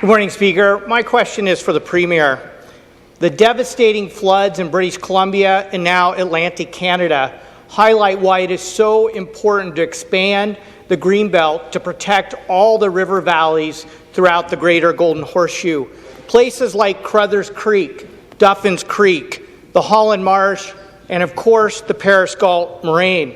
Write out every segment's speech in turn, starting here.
Good morning, Speaker. My question is for the Premier. The devastating floods in British Columbia and now Atlantic Canada highlight why it is so important to expand the Greenbelt to protect all the river valleys throughout the Greater Golden Horseshoe. Places like Crothers Creek, Duffins Creek, the Holland Marsh, and of course the Paris Galt Moraine.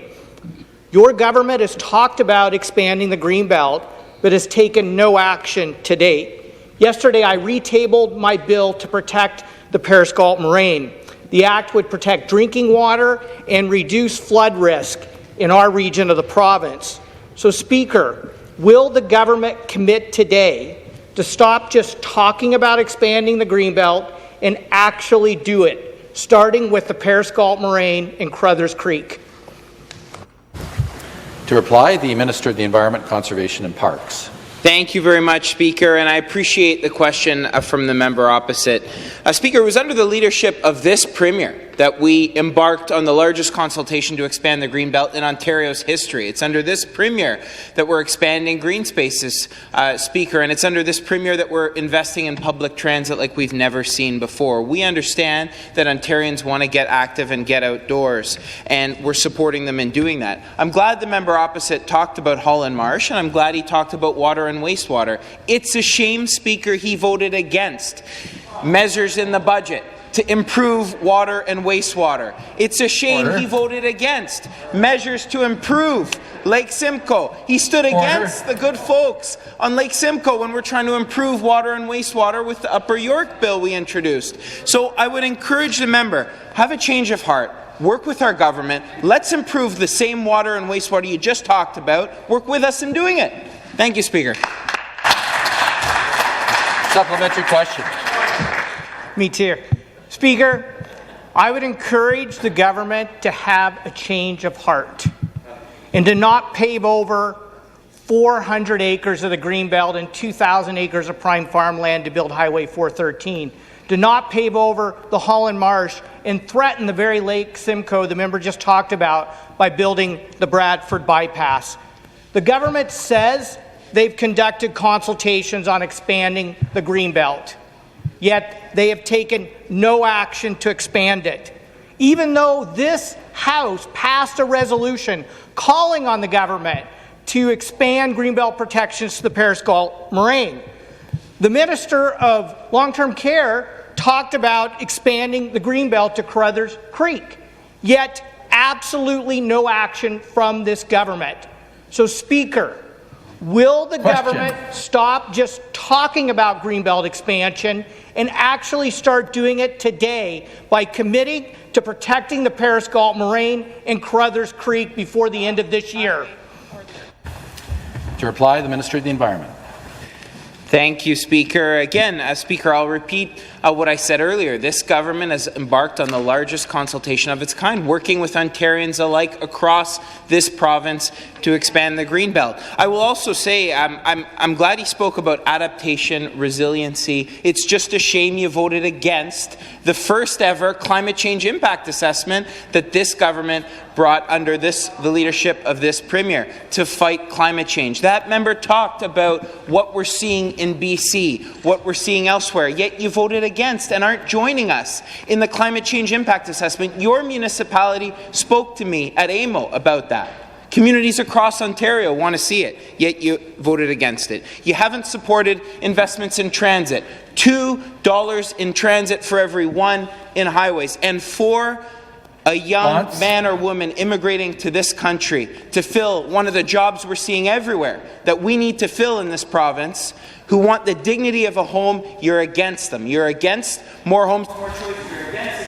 Your government has talked about expanding the Greenbelt, but has taken no action to date. Yesterday, I retabled my bill to protect the Paris Galt Moraine. The Act would protect drinking water and reduce flood risk in our region of the province. So, Speaker, will the government commit today to stop just talking about expanding the Greenbelt and actually do it, starting with the Paris Galt Moraine and Crothers Creek? To reply, the Minister of the Environment, Conservation and Parks. Thank you very much, Speaker, and I appreciate the question from the member opposite. Speaker, it was under the leadership of this Premier that we embarked on the largest consultation to expand the Greenbelt in Ontario's history. It's under this Premier that we're expanding green spaces, Speaker, and it's under this Premier that we're investing in public transit like we've never seen before. We understand that Ontarians want to get active and get outdoors, and we're supporting them in doing that. I'm glad the member opposite talked about Holland Marsh, and I'm glad he talked about water and wastewater. It's a shame, Speaker, he voted against measures in the budget to improve water and wastewater. It's a shame he voted against measures to improve Lake Simcoe. He stood against the good folks on Lake Simcoe when we're trying to improve water and wastewater with the Upper York bill we introduced. So I would encourage the member, have a change of heart. Work with our government. Let's improve the same water and wastewater you just talked about. Work with us in doing it. Thank you, Speaker. Supplementary question. Me too. Speaker, I would encourage the government to have a change of heart and to not pave over 400 acres of the Greenbelt and 2,000 acres of prime farmland to build Highway 413. Do not pave over the Holland Marsh and threaten the very Lake Simcoe the member just talked about by building the Bradford bypass. The government says they've conducted consultations on expanding the Greenbelt, yet they have taken no action to expand it, even though this House passed a resolution calling on the government to expand Greenbelt protections to the Paris Galt Moraine. The Minister of Long-Term Care talked about expanding the Greenbelt to Crothers Creek, yet absolutely no action from this government. So, Speaker, will the government stop just talking about Greenbelt expansion and actually start doing it today by committing to protecting the Paris Galt Moraine and Crothers Creek before the end of this year? To reply, the Minister of the Environment. Thank you, Speaker. Again, Speaker, I'll repeat what I said earlier. This government has embarked on the largest consultation of its kind, working with Ontarians alike across this province to expand the Greenbelt. I will also say I'm glad he spoke about adaptation, resiliency. It's just a shame you voted against the first ever climate change impact assessment that this government brought under the leadership of this Premier to fight climate change. That member talked about what we're seeing in BC, what we're seeing elsewhere, yet you voted against and aren't joining us in the climate change impact assessment. Your municipality spoke to me at AMO about that. Communities across Ontario want to see it, yet you voted against it. You haven't supported investments in transit. $2 in transit for every one in highways. And for a young man or woman immigrating to this country to fill one of the jobs we're seeing everywhere that we need to fill in this province, who want the dignity of a home, you're against them. You're against more homes, more choices.